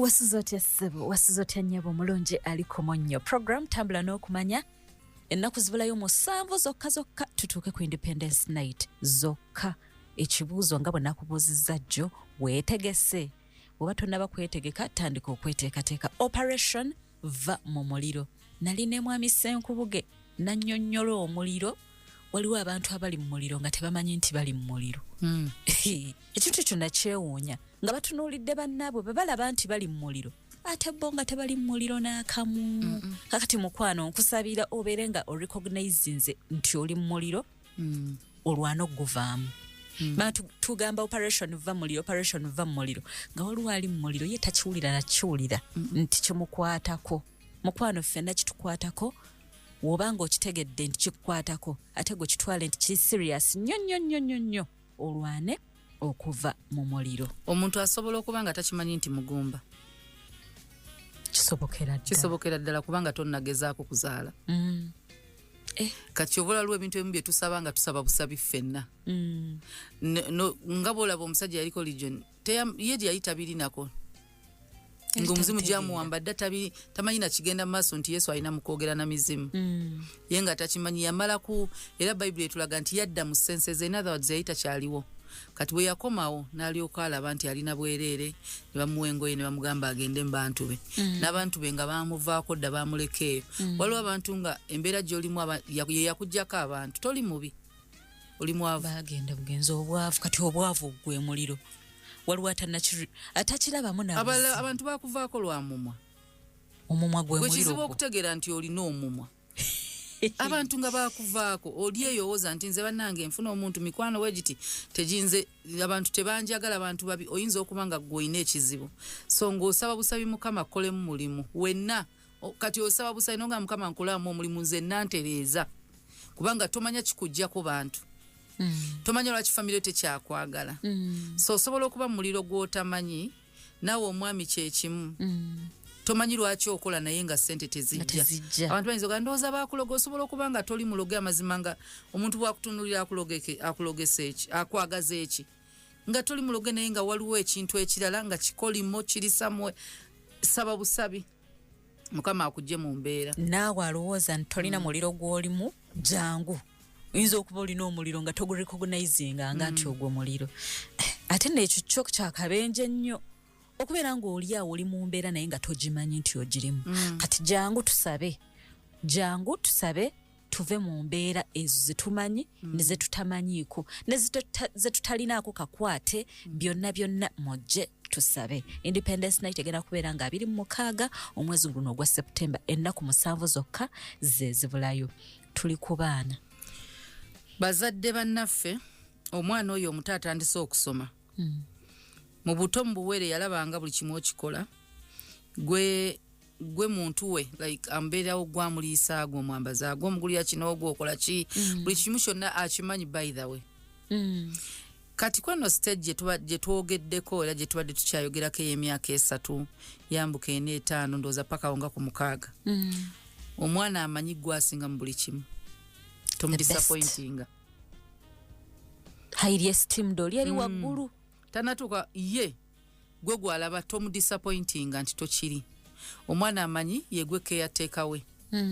Wasizote ssebo, wasizote nnyabo mulungi aliko monnyo. Program tambula n'okumanya ennaku zibulayo musanvu zokka tutuuke ku Independence Night zokka. Ekibuuzo nga bwe nakubuuzizza jjo weetegese. Bw'oba tonnaba kwetegeka tandika okweteekateeka. Operation va mu muliro. Nali ne mwami Ssenkubuge nannyonnyola omuliro. Waliwo abantu abali mu muliro nga tebamanyi nti bali mu muliro. Ekintu ekyo nakyewuunya nga batunuulidde bannaabwe bwe balaba nti bali mu muliro ate bo nga tebali mu muliro n'akamu. Kakati mukwano nkusabira obeere nga orecognizinze nti oli mu muliro olwana okuguvaamu. Tugamba operation va muliro, operation va muliro nga waliwo ali mu muliro ye takiwulira nakiwulira nti kimukwatako. Mukwano ffenna kitukwatako wobanga okitegedde nti kikukwatako ate gwe kitwale nti kiri serious nnyo olwane okuva mu muliro. Omuntu asobola okuba nga takimanyi nti mugumba. Kisobokera ddala kubanga tonnagezaako kuzaala. Kati obula lwa ebintu ebimu bye tusaba nga tusaba busabi ffenna. Nga bw'olaba omusajja yaliko Legion ye yali tabirinako. Ng'omuzimu gyamuwamba dda tamanyi na kigenda mu maaso nti Yesu alina mu kwogera na mizimu. Ye nga takimanyi yamalaku era Bayibuli etulaga nti yadda mu sense ze, in other words yali takyaliwo. Kati bwe yakomawo n'alyoka alaba nti alina bwereere ne bamuwa engoye ne bamugamba agende mu bantu be. N'abantu be nga bamuvaako dda bamulekeeyo. Waliwo abantu nga embeera gy'olimu ye yakuggyako abantu toli mubi. Oli mwavu. Bagenda bugenzi obwavu kati obwavu gwe muliro. Waliwo atakirabamu n'abazi. Abantu bakuvaako lwa mumwa. Omumwa gwe muliro. Kizibu okutegeera nti olina omumwa. Abantu nga bakuvaako oli eyowooza nti nze bannange nfuna omuntu mikwano wegiti tejinze abantu tebanjagala abantu babi oyinza okuba nga gwe olina ekizibu. So ng'osaba busabi Mukama akkolemu mulimu wenna kati osaba busabi nonga Mukama nkolaamu omulimu nze nantereeza kubanga tomanya kikujjako bantu. Tomanya lwaki famire tekyakwagala. So osobola okuba mu muliro gw'otamanyi naawe omwami kyekimu. Tomanyi lwaki okola naye nga ssente tezijja. Abantu bayinza ogamba ndowooza baakuloga osobola okuba nga toli muloge amazima nga omuntu bwakutunuulira akulogesa eki akwagaza eki nga toli muloge naye nga waliwo ekintu ekirala nga kikolimo kiri samwe. Saba busabi Mukama akujje mu mbeera. Naawe alowooza nti tolina muliro gw'olimu jangu. Oyinza okuba olina omuliro nga togurecognizinga nga nti ogwo muliro. Ate n'ekyo kyo kyakabenje nnyo okubeera ng'oliawo oli mu mbeera naye nga togimanyi nti ogirimu. Kati jangu tusabe tuve mu mbeera ezo zetumanyi ne zetutamanyiiko ne zetutalinaako kakwate byonna mujje tusabe. Independence Night egenda kubeera nga 26 omwezi guno ogwa September ennaku 7 zokka ze zibulayo. Tuli ku baana. Bazadde bannaffe omwana oyo omuto atandise okusoma. Mu buto mu buwere yalabanga buli kimu okikola. Gwe muntu we like ambeerawo gwamuliisa agwo omwambaza agwo omugulira kino ogwokola ki buli kimu kyonna akimanyi by the way. Kati kwano stage gye twogeddeko era gye tubadde tukyayogerako ey'emyaka 3 yambuka 4 5 ndowooza paka wonga ku 6. Omwana amanyi gwasinga mu buli kimu. Tom disappointing. Highly esteemed oli yali waggulu. Tanatuka ye gwe gwalaba Tom disappointing nti tokiri. Omwana amanyi yegwe caretaker we.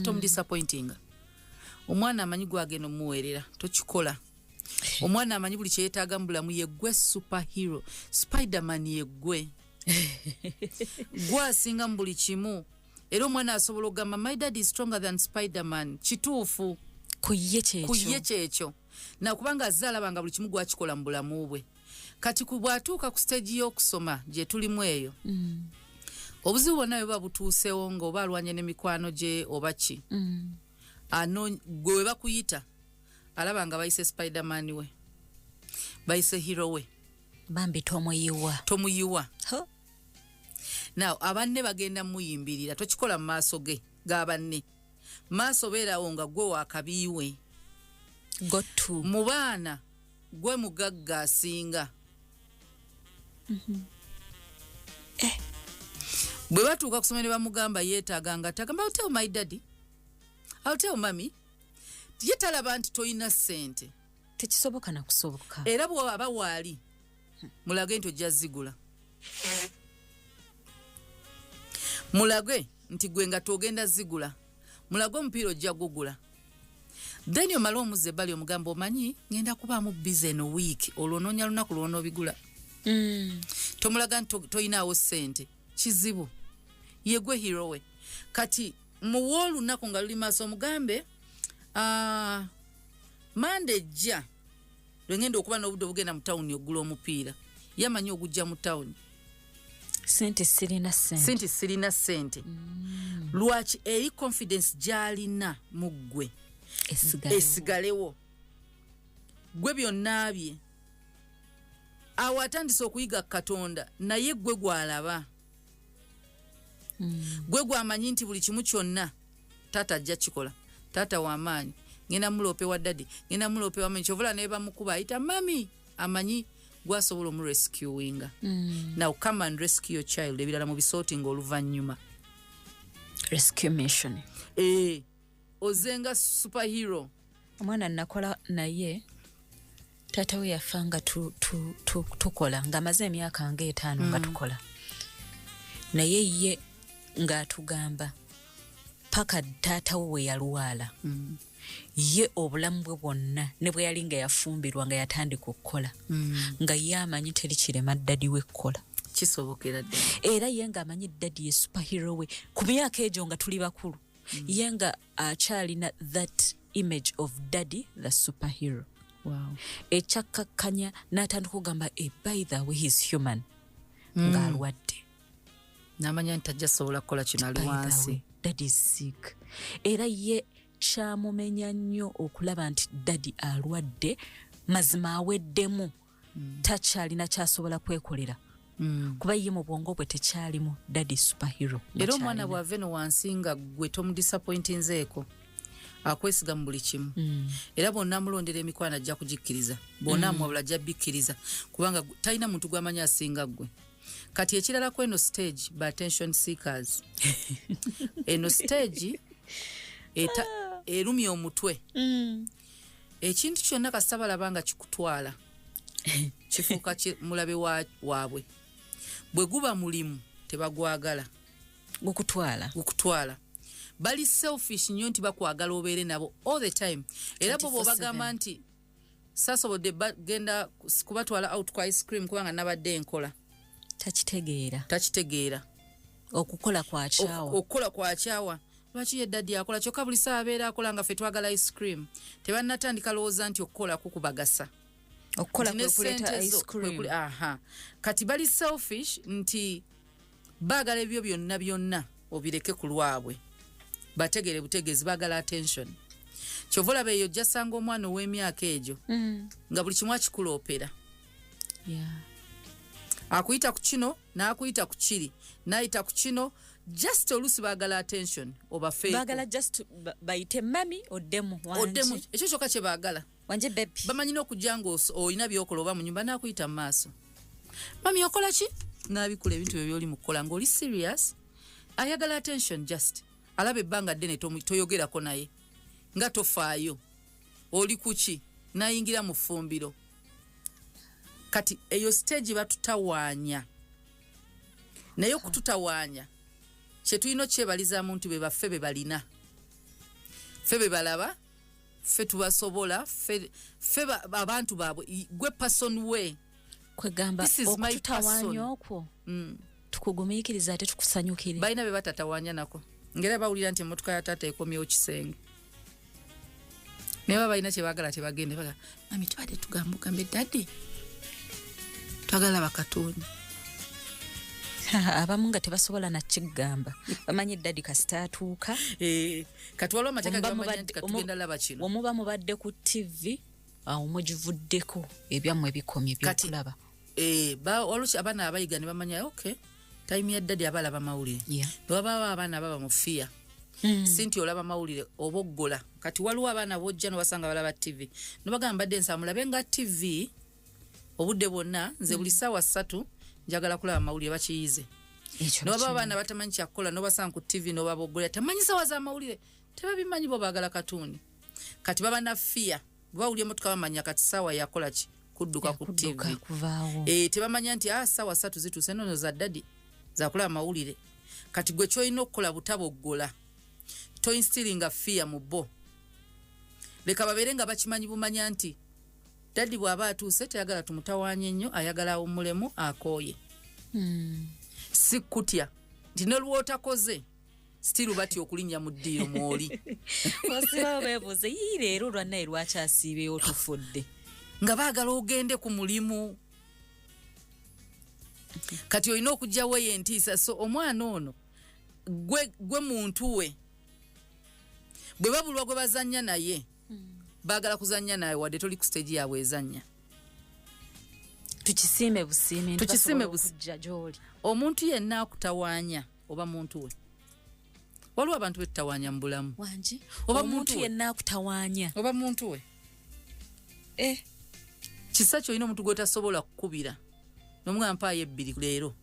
Tom disappointing. Omwana amanyi gwagenda muweerera tokikola. Omwana amanyi buli kye yeetaaga mu bulamu yegwe superhero. Spiderman yegwe. Gwasinga mu buli kimu. Era omwana asobola okugamba my dad is stronger than Spiderman. Kituufu. Kuye kyekyo. Na kubanga azaalabanga buli kimu gwakikola mu bulamu bwe. Kati bwatuuka ku stage y'okusoma gye tulimu eyo. Obuzibu bwonna bwe babutuusewo nga oba alwanye n'emikwano gye oba ki. Gwe we bakuyita alaba nga bayise Spiderman we. Bayise hero we. Bambi tomuyiwa. Now abanne bagenda muyimbirira tokikola mu maaso ge g'abanne. Maaso beerawo nga gwe wakabiiwe. Mu baana gwe mugagga asinga. Bwe batuuka kusoma ne bamugamba yeetaaganga tagamba I'll tell my daddy, I'll tell mommy. Ye talaba nti toyina ssente. Tekisoboka na kusoboka. Era bw'aba waali mulage nti ojja zigula. mulagwe nti gwe nga togenda zigula mulagwe omupiira ojja gugula then omala omuzze ebbali omugamba omanyi ngenda kubaamu busy no week olwonoonya lunaku lw'onoobigula tomulaga nti toyinaawo ssente kizibu yegwe hero we kati muwa olunaku nga luli maaso omugambe mande ejja lwengenda okuba n'obudde obugenda mu tawuni ogula omupiira yamanyi ogujja mu tawuni sente sirina ssente lwaki eri confidence gy'alina mu ggwe esigalewo gwe byonna bye awo atandise okuyiga Katonda naye gwe gwalaba gwe gwamanyi nti buli kimu kyonna taata ajja kikola taata w'amaanyi ngenda mulope wa dadi ngenda mulope wa menkyovula naye bamukuba ayita mami amanyi gwasobola omurescuinga now come and rescue your child ebirala mu bisootinga oluvannyuma rescue mission ozenga superhero omwana nakola naye taata we yafa nga tukola ng'amaze emyaka nga 5 nga tukola naye ye ng'atugamba paka taata we yalwala ye obulamu bwe bwonna ne bwe yali nga yafumbirwa nga yatandika okukola nga ye amanyi teri kirema ddadi we kukola kisobokera ddala era ye ng'amanyi ddadi ye superhero we ku myaka egyo nga tuli bakulu ye nga akyalina that image of daddy the superhero. Wow. Ekyakkakkanya n'atandika okugamba by the way he's human ng'alwadde n'amanya nti tajja sobola kukola kino ali wansi daddy is sick era ye kyamumenya nnyo okulaba nti daddy alwadde mazima aweddemu takyalina kyasobola kwekolera kuba ye mu bwongo bwe tekyalimu daddy superhero era omwana bw'ave no wansi nga gwe tomudisappointinzeeko akwesiga mu buli kimu era bonna amulondera emikwano ajja kugikkiriza bonna amwabula ajja bikkiriza kubanga talina muntu gw'amanyi asinga ggwe kati ekirala ku eno stage by attention seekers eno stage erumya omutwe ekintu kyonna kasita balaba nga kikutwala kifuuka mulabe waabwe bwe guba mulimu tebagwagala gukutwala bali selfish nnyo nti bakwagala obeere nabo all the time era bo bagamba nti sasobodde genda kubatwala out kwa ice cream kubanga nabadde enkola takitegeera okukola kwa kyawa lwaki ye daddy akola kyokka buli saa abeera akola nga ffe twagala ice cream tebannatandika lowooza nti okukola kukubagasa okukola kwekuleeta ice cream kati bali selfish nti baagala ebyo byonna obireke ku lwabwe bategere butegeezi baagala attention kyova olaba eyo ojja sanga omwana ow'emyaka egyo nga buli kimu akikuloopera akuyita ku kino n'akuyita ku kiri n'ayita ku kino just oluusi baagala attention oba baagala just bayite mami oddemu ekyo kyokka kye baagala wanje baby bamanyina okujja nga olina byokola oba mu nyumba n'akuyita mu maaso mami okola ki n'abikula ebintu byo byoli mu kukola ng'oli serious ayagala attention just alaba ebbanga ddene toyogerako naye nga tofaayo oli kuki n'ayingira mu ffumbiro kati eyo stage batutawaanya naye okututawaanya kye tulina okyebalizaamu nti be baffe be balina ffe be balaba ffe tubasobola ffe abantu baabwe gwe person we kwegamba okututawaanya okwo tukugumiikiriza ate tukusanyukire balina be batatawaanya nako ngera bawulira nti emmotoka ya taata ekomyewo kisenge naye balina kye baagala tebagende baga mami tubadde tugambugambe daddy twagala bakatuni abamu nga tebasobola nakigamba bamanyi daddy kasita atuuka kati waliwo amateeka gamanya nti katugenda laba kino omuba mubadde ku TV awo mugivuddeko ebyammwe ebikomye byokulaba waliwo abaana abayiga ne bamanya okay time ya daddy abalaba mawulire bwabaawo abaana ababa mu fiya si nti olaba mawulire oba oggola kati waliwo abaana bojja nobasanga balaba TV nobagamba mbadde nsaba mulabe nga TV obudde bwonna nze buli ssaawa 3 njagala kulaba mawulire bakiyize nobaba abaana batamanyi kyakukola nobasanga ku TV nobaboggola tamanyi ssaawa za mawulire tebabimanyi bo baagala katuni kati baba na fiya bawulira emotoka bamanya kati ssaawa yakola ki kudduka ku TV tebamanya nti ssaawa 3 zituuse nono za daddy zakulaba mawulire kati gwe kyolina okukola butaboggola toinstilinga fear mu bo leka babeere nga bakimanyi bumanya nti daddi bw'aba atuuse teyagala tumutawaanye nnyo ayagala omulemu akooye si kutya nti nolwotakoze stiru batya okulinnya mu ddiiro mwoli osibawo beebuuze yii leero lwannaye lwakyasiibeewo tufudde nga baagala ogende ku mulimu kati olina okugyawo yentiisa so omwana ono gwe muntu we bwe babulwa gwe bazannya naye baagala kuzannya naye wadde toli ku stage yaabwe ezannya tukisiime busiime okujja gy'oli omuntu yenna akutawaanya oba muntu we waliwo abantu betutawaanya mu bulamu wangi oba omuntu yenna akutawaanya oba muntu we kisa kyolina omuntu gwetasobola kukubira nomugamba mpaayo 2 leero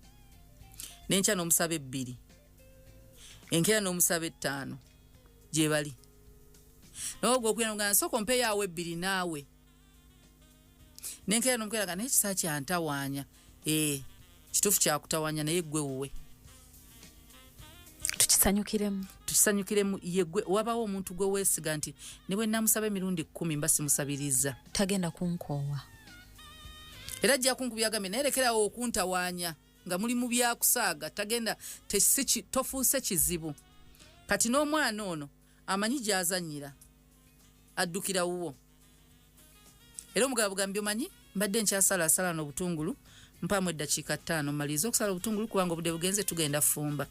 nenkya n'omusaba 2 enkeera n'omusaba 5 gye bali nawe gwe okuyana ogamba soko mpeeyo awo 2 naawe nenkeera n'omukeera naye kisa kyantawaanya kituufu kyakutawaanya naye gwe wuwe tukisanyukiremu yegwe wabawo omuntu gwe weesiga nti ne bwe namusaba emirundi 10 mba simusabiriza tagenda kunkoowa era ajja kunkubya agambe naye lekerawo okuntawaanya nga muli mu byakusaaga tagenda tofuuse kizibu kati n'omwana ono amanyi gyazannyira addukira wuwo era omugabo bugambye omanyi mbadde nkyasalaasala n'obutungulu mpaamu eddakiika 5 maliriza okusala obutungulu kubanga obudde bugenze tugenda fumba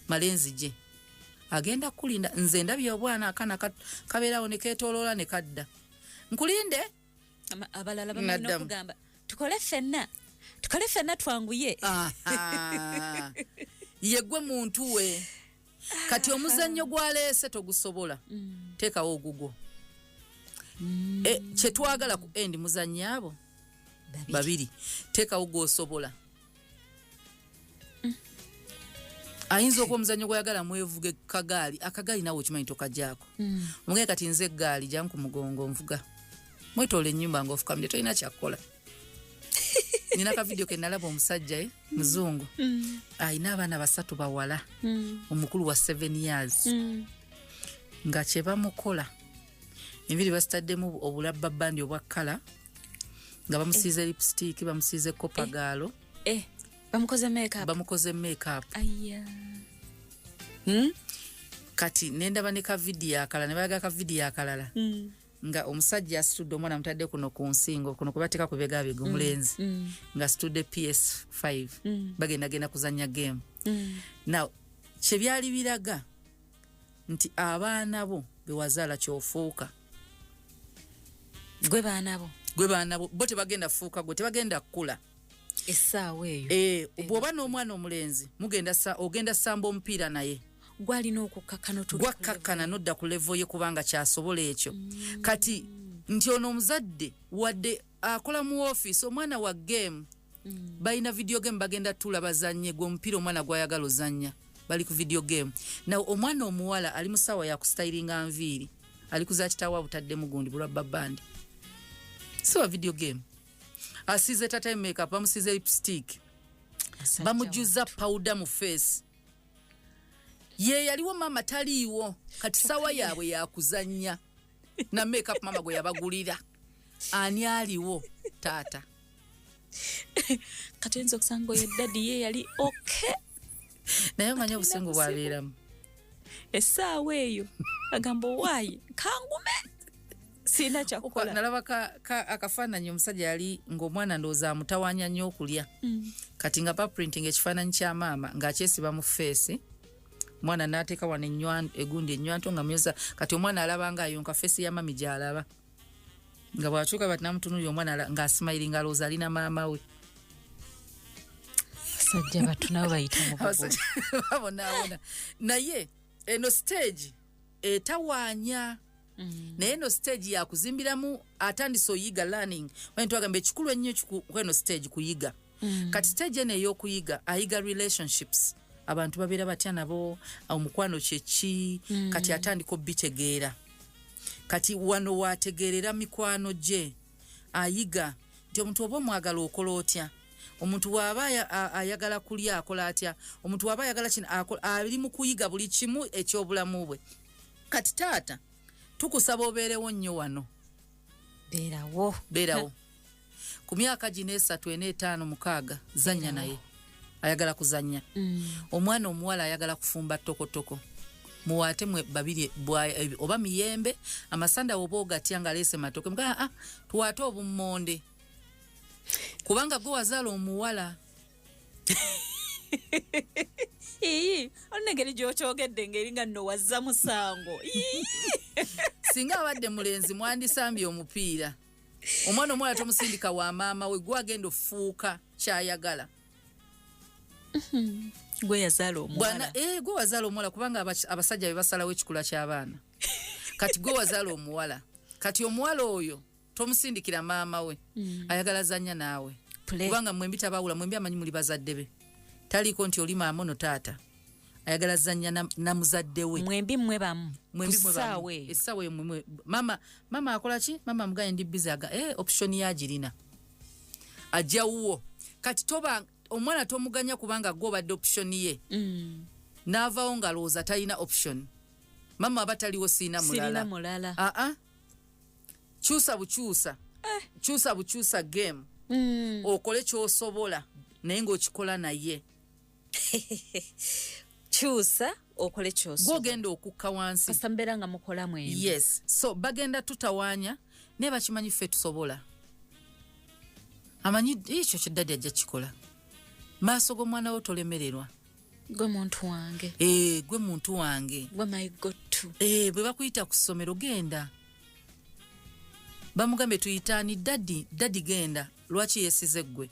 malenzi gye agenda kulinda nze ndabye obwana akana kabeerawo ne keetooloola ne kadda nkulinde abalala bamulina okugamba tukole ffenna twanguye yegwe muntu we kati omuzannyo gwaleese togusobola teekawo ogugwo kyetwagala ku endi muzannyo abo 2 teekawo gwosobola ayinza okuba omuzannyo gwayagala mwevuge akagaali nawe okimanyi tokajaako omugee kati nze eggaali jangu ku mugongo nvuga mwetoola ennyumba ng'ofukamire tolina kyakkola nina akavidiyo ke nalaba omusajja muzungu ayina abaana 3 bawala omukulu wa 7 years nga kye bamukola enviri basitaddemu obulabba bandi obwa kkala nga bamusiize lipstick bamusiize kopagaalo bamukoze makeup kati nendaba ne kavidiyo akalala ne bayaga kavidiyo akalala nga omusajja asitudde omwana mutadde kuno ku nsingo kuno kubateeka ku begaabega omulenzi nga asitudde PS5 bagenda kuzannya game now kyebyali biraga nti abaana bo bewazaala kyofuuka gwe baana bo bo tebagenda fuuka gwe tebagenda kkula essaawa eyo bw'oba n'omwana omulenzi ogenda samba omupiira naye gwalina okukakkana gwakkakkana nodda ku levo ye kubanga kyasobola ekyo kati nti ono omuzadde wadde akola mu ofiisi omwana wa game balina video game bagenda tula bazannye gwe omupiira omwana gwayagala ozannya bali ku video game naw omwana omuwala ali mu ssaawa ya kustayiringa nviiri ali kuza kitaawa butaddemu gundi bulabba bandi si wa video game asiize tata makeup bamusiize lipstick bamujuza powder mu face ye yaliwo mama taliiwo kati sawa yaabwe yakuzannya na makeup mama gwe yabagulira ani aliwo taata kati enzo kusango ye daddy ye yali okay naye manya obusingu bwabeeramu essaawa eyo agamba waayi kangume sina kyakukola nalaba akafaananyi omusajja yali ng'omwana ndowooza amutawaanya nnyo okulya kati nga paprinting ekifaananyi kya maama ng'akyesiba mu feesi mwana n'ateeka wano egundi ennywanto nga myoza kati omwana alaba ng'ayonka feesi ya mami gy'alaba nga bw'akyuka bati namutunuulira omwana ng'asimayiringa alowooza alina maama we basajja batuna bayita mu bubu babonaabona naye eno stage etawaanya naye eno stage yakuzimbiramu atandise oyiga learning wani twagamba ekikulu ennyo kweno stage kuyiga kati stage eno ey'okuyiga ayiga relationships abantu babeera batya nabo omukwano kyeki kati atandika obitegeera kati wano wategeerera mikwano gye ayiga nti omuntu oba omwagala okola otya omuntu waba ayagala kulya akola atya omuntu waba ayagala kino ali mu kuyiga buli kimu ekyobulamu bwe kati taata tukusaba obeerewo nnyo wano beerawo ku myaka gino 3 4 5 6 zanya naye ayagala kuzanya omwana omuwala ayagala kufumba tokotoko muwate mwe babiri oba miyembe amasanda oboga tyanga lese matoke mga tuwate obummonde kubanga go wazalo omuwala onengeri gyokyogedde ngeri nga nno wazza musango singa abadde mulenzi mwandisambye omupiira omwana omuwala tomusindika wa maama we gwagenda ofuuka kyayagala gwe yazala omuwala gwe wazala omuwala kubanga abasajja be basalawo ekikula ky'abaana kati gwe wazala omuwala kati omuwala oyo tomusindikira maama we ayagala zanya naawe kubanga mwembi tabawula mwembi amanyi muli bazadde be taliko nti oli maama ono taata ayagala zanya na muzadde we mwembi mwe bamu essaawe mwe mama akola ki mama mugaye ndi busy option yagirina ajjawuwo kati toba omwana tomuganya kubanga gwo badde option ye n'avaawo ngalowooza talina option mama abataliwo siina mulala kyusa bukyusa game okole kyosobola naye ng'okikola naye kyusa okole kyosobola gwogenda okukka wansi kasambera nga mukola mwembi yes so bagenda tutawaanya naye bakimanyi ffe tusobola amanyi ekyo kyeddadi ajja kikola maaso g'omwana wo tolemererwa gwe muntu wange gwe muntu wange gwe my god too bwe bakuyita ku ssomero genda bamugambe tuyitaani dadi genda lwaki yesize gwe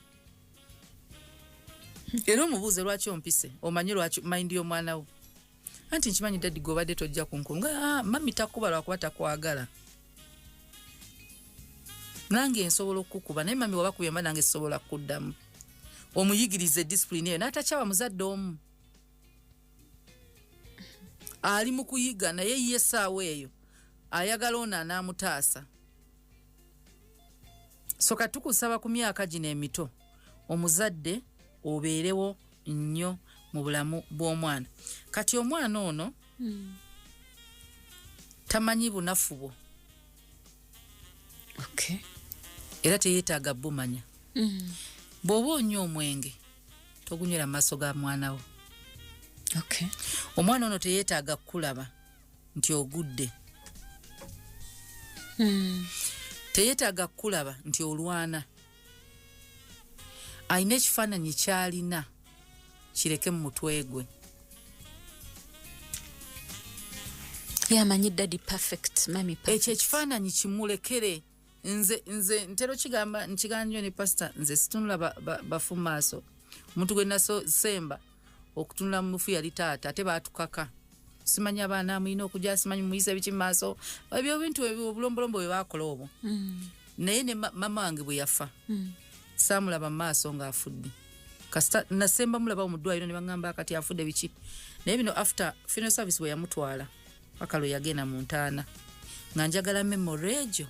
era omubuuze lwaki ompise omanyi lwaki mayindi y'omwana wo anti nkimanyi dadi gw'obadde tojja kunkunga mami takuba lwakuba takwagala nange nsobola okukuba naye mami wabakubye nange sobola kuddamu omuyigirize discipline eyo n'atakyaba muzadde omu ali mu kuyiga naye ye essaawa eyo ayagala ono anaamutaasa so katukusaba ku myaka gino emito omuzadde obeerewo nnyo mu bulamu bw'omwana kati omwana ono tamanyi bunafu bwo era teyeetaaga bumanya bw'oba onywa omwenge togunywera mu maaso ga mwana wo omwana ono teyeetaaga kulaba nti ogudde teyeetaaga kulaba nti olwana alina ekifaananyi kyalina kireke mu mutwe gwe yamanyi dadi perfect mami perfect ekyo ekifaananyi kimulekere nze ntero kigamba nkiganjo ne pastor nze situnula bafu maaso omuntu gwe nasemba okutunula mu mufu yali taata ate baatukaka simanyi abaana mulina okujja simanyi muyisa biki mu maaso ebyo bintu obulombolombo bwe baakola obwo naye ne mama wange bwe yafa saamulaba mu maaso ng'afudde kasita nasemba mulaba mu ddwaliro ne baŋŋamba akati afudde biki naye bino after funeral service bwe yamutwala akalo yagenda mu ntaana nga njagala memory egyo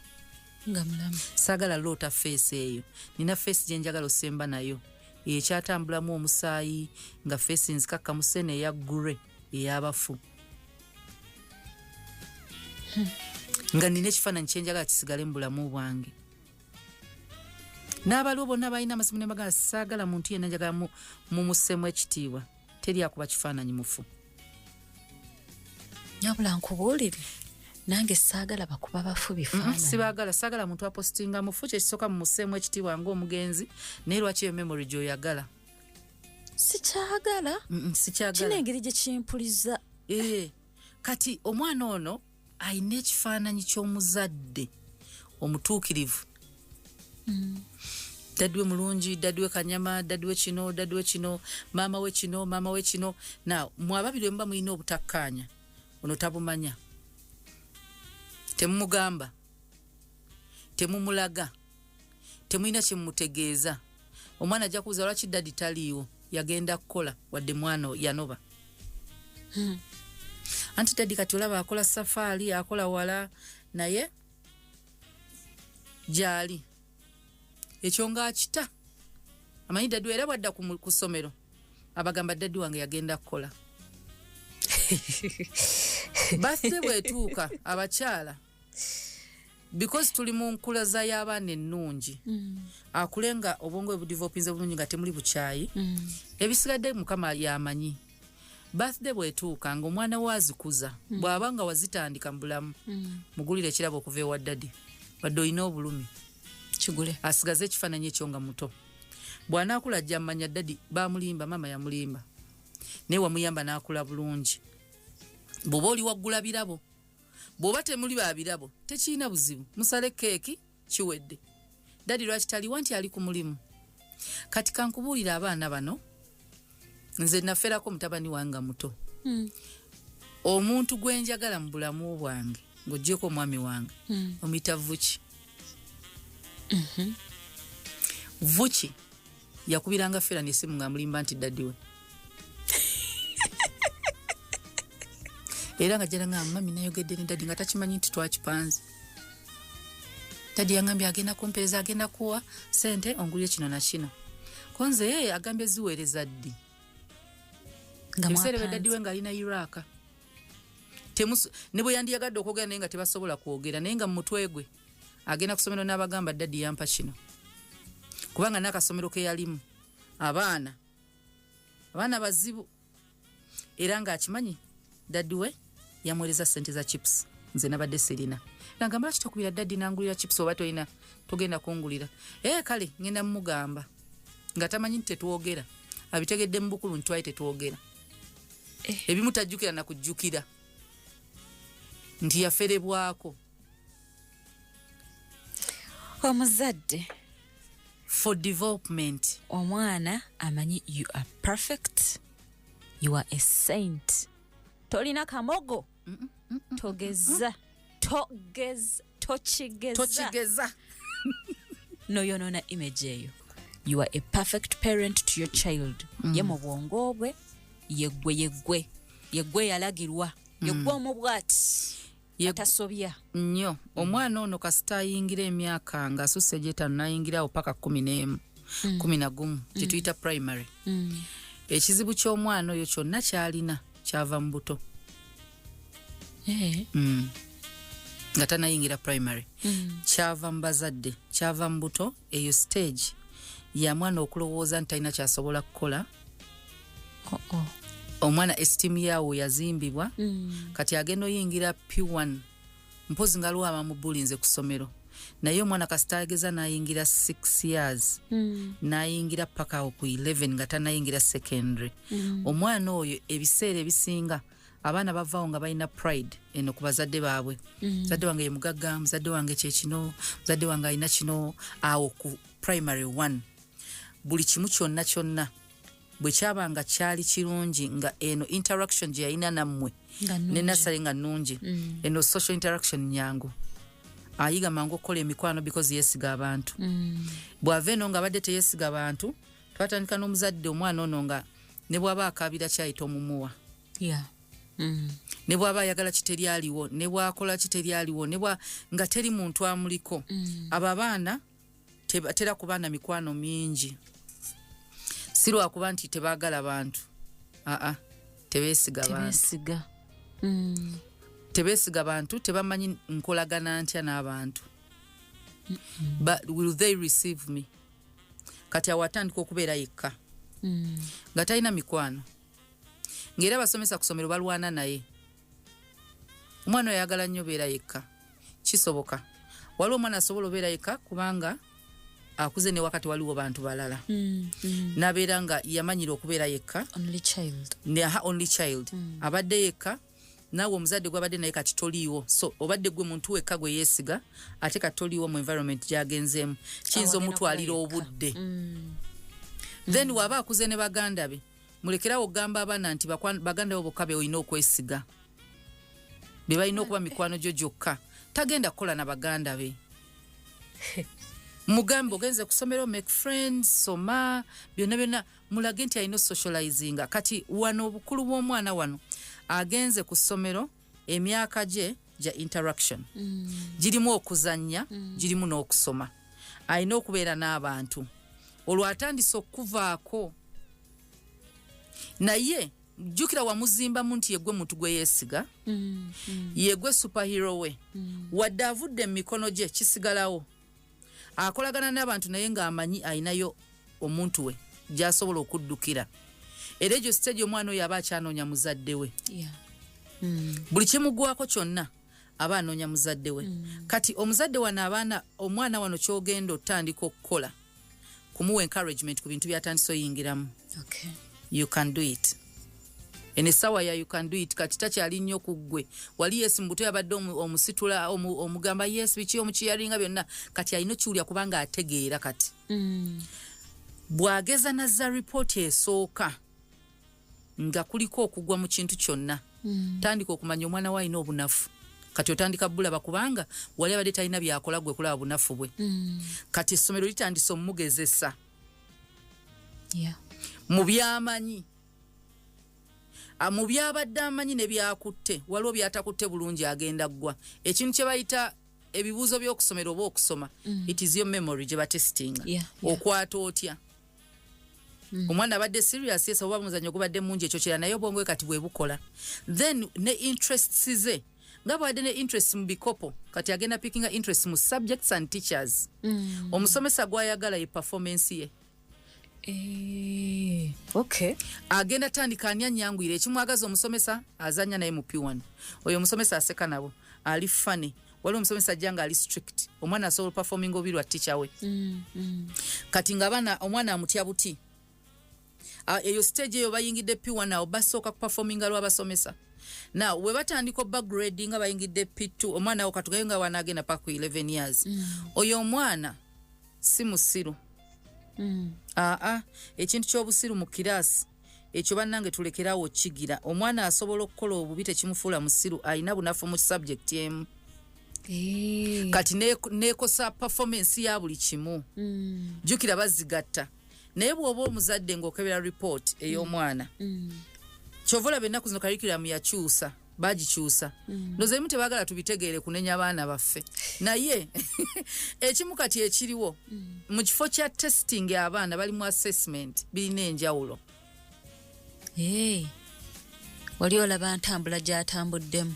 nga mulamu saagala loota face eyo nina face gye njagala osemba nayo ekyatambulamu omusaayi nga face nzikakka musene eya gure ey'abafu nga nina ekifaananyi kyenjagala kisigale mu bulamu bwange n'abaliwo bonna balina amasimu ne bagala saagala muntu yenna njagala mumussemu ekitiibwa teri akuba kifaananyi mufu nyabula nkubuulire nange saagala bakuba bafu bifaananyi saagala muntu apostinga mufu kyekisooka mumussemu ekitiibwa ng'omugenzi naye lwaki eyo memory gy'oyagala sikyagala kino engeri gye kimpuliza kati omwana ono alina ekifaananyi ky'omuzadde omutuukirivu dadi we mulungi dadi we kanyama dadi we kino maama we kino na mwababiri mba mulina obutakkaanya ono tabumanya temumugamba temumulaga temulina kyemumutegeeza omwana ajja kubuuza lwaki dadi taliiwo yagenda kukola wadde mwana yanoba anti dadi kati olaba akola safaari akola wala naye gyali ekyo ng'akita amanyi daddy era bwadda ku ssomero abagamba daddy wange yagenda kukola birthday bwetuuka abakyala because tuli mu nkulaza y'abaana ennungi akulenga obwongo budevelopinze bulungi nga temuli bukyayi ebisigadde mukama yamanyi birthday bwetuuka ng'omwana wazikuza bw'aba nga wazitandika mu bulamu mugulire ekirabo okuva ewa daddy wadde olina obulumi kigule asigaze ekifaananyi ekyo nga muto bw'anaakula ajja mmanya daddy bamulimba mama yamulimba naye wamuyamba n'akula bulungi bw'oba oli waggula birabo bw'oba temuli ba birabo tekiina buzibu musale keeki kiwedde daddy lwaki taliwa nti ali ku mulimu kati kankubuulira abaana bano nze naferako mutabani wange muto omuntu gwe njagala mu bulamu bwange ng'oggyeko omwami wange omuyita vuki vuki yakubiranga fera n'essimu ng'amulimba nti daddy we era nga jjala nga mami nayogedde ne daddy nga takimanyi nti twakipanze daddy yangambye agenda kumpeereza agenda kuwa sente ongulire kino na kino konze yeye agambye ziweereza ddi ebiseera bye daddy we ng'alina iraka ne bwe yandiyagadde okwogera naye nga tebasobola kwogera naye nga mu mutwe gwe agenda ku ssomero n'abagamba daddy yampa kino kubanga n'akasomero ke yalimu abaana bazibu era ng'akimanyi daddy we yamwereza sente za chips nze nabadde sirina nagamba lwaki tokubira daddy nangulira chips oba toyina togenda kungulira kale ngenda mumugamba nga tamanyi nti tetwogera abitegedde mu bukulu nti twali tetwogera ebimu tajjukira nakujjukira nti yaferebwako omuzadde for development omwana amanyi you are perfect you are a saint tolina kamogo togeza tochigeza noyonona image eyo you are a perfect parent to your child ye mu bwongo bwe yeggwe yalagirwa yeggwe omubwati atasobya nnyo omwana ono kasita ayingira emyaka ng'asusse gy'etaano n'ayingirawo paka 11 kyetuyita primary ekizibu ky'omwana oyo kyonna kyalina kyava mu buto nga tanayingira primary kyava mu bazadde kyava mu buto eyo stage ya mwana okulowooza nti talina kyasobola kukola omwana estimu yaawo yazimbibwa kati agenda oyingira P1 mpozi nga lwama mu bulinze ku ssomero naye omwana kasita ageza n'ayingira 6 years n'ayingira paka ku 11 nga tanayingira secondary omwana oyo ebiseera ebisinga abaana bavaawo nga balina pride eno ku bazadde baabwe muzadde wange ye mugagga muzadde wange kyekino muzadde wange alina kino awo ku primary 1 buli kimu kyonna bwe kyabanga kyali kirungi nga eno interaction gye yalina nammwe ne nasale nga nnungi eno social interaction nyangu ayiga mangu okukola emikwano because yesiga abantu bw'ava eno nga badde teyesiga abantu twatandika n'omuzadde omwana ono nga ne bw'aba akabira kyayita omumuwa ne bw'aba ayagala kiteri aliwo ne bw'akola kiteri aliwo nga teri muntu amuliko abo abaana tebatera kubaana mikwano mingi si lwakuba nti tebaagala bantu tebeesiga bantu tebamanyi nkolagana ntya n'abantu but will they receive me kati awatandika okubeera yekka nga talina mikwano ng'era abasomesa ku ssomero balwana naye omwana oyo ayagala nnyo beera yekka kisoboka waliwo omwana asobola obeera yekka kubanga akuze ne wakati waliwo bantu balala nabeera nga yamanyira okubeera yekka only child abadde yekka naawe omuzadde gwabadde naye kati toliiwo so obadde gwe muntu wekka gwe yeesiga ate kati toliiwo mu environment gyagenzeemu kiyinza omutwalira obudde then waba akuze ne baganda be mulekerawo okugamba abaana nti baganda bo bokka be olina okwesiga be balina okuba mikwano gyo gyokka tagenda kukola na baganda be mugambo ogenze kusomero make friends soma byonna mulage nti alina socializing kati wano obukulu bw'omwana wano agenze ku ssomero emyaka gye gya interaction girimu okuzannya girimu n'okusoma alina okubeera n'abantu olwo atandise okuvaako naye jjukira wamuzimbamu nti yegwe muntu gwe yeesiga yegwe superhero we wadde avudde mu mikono gye kisigalawo akolagana n'abantu naye ng'amanyi ayinayo omuntu we gy'asobola okuddukira era egyo siteegi omwana oyo aba akyanoonya muzadde we buli kimugwako kyonna aba anoonya muzadde we kati omuzadde wano omwana wano kyogenda otandika okukola kumuwa encouragement ku bintu byatandise oyingiramu you can do it enesawa ya you can do it kati takyali nnyo ku ggwe wali yesu mbuto yabadde omusitula omugamba yesu biki omukiyaringa byonna kati alina kiwulya kubanga ategeera kati bwageza nazza ripooti esooka nga kuliko okugwa mu kintu kyonna tandika okumanya omwana we alina obunafu kati otandika bulaba kubanga wali abadde talina byakola gwe kulaba bunafu bwe kati essomero litandise omumugezesa mu byamanyi mu byabadde amanyi ne byakutte waliwo byatakutte bulungi agenda ggwa ekintu kye bayita ebibuuzo by'okusomera oba okusoma it is your memory gye batestinga okwata otya omwana abadde serious yes oba muzanyo gubadde mungi ekyo kira naye obwongo kati bwe bukola then ne interests ze nga bwadde ne interest mu bikopo kati agenda picking interest mu subjects and teachers omusomesa gwayagala ye performance ye agenda tandika anyanyangwire ekimwagaza omusomesa azanya naye mu P1 oyo omusomesa aseka nabo ali funny wali omusomesa janga ali strict omwana asobola performing obirwa teacher we kati ngabana omwana amutya buti eyo stage eyo bayingidde P1 awo basooka performing alwa basomesa now we batandika backgrading nga bayingidde P2 omwana okatugayo nga wanagenda pa ku 11 years oyo omwana si musiru ekintu ky'obusiru mu kirasi ekyo bannange tulekerawo kigira omwana asobola okukola obubi tekimufuula musiru alina bunafu mu subject emu kati nekosa performance ya buli kimu jukira bazigatta naye bw'oba omuzadde ng'okebera report ey'omwana kyovola bennaku zino curriculum yakyusa bagikyusa ndoze emu tebagala tubitegeere kunenya abaana baffe naye ekimu kati ekiriwo mu kifo kya testing abaana bali mu assessment birina enjawulo wali olaba ntambula gy'atambuddemu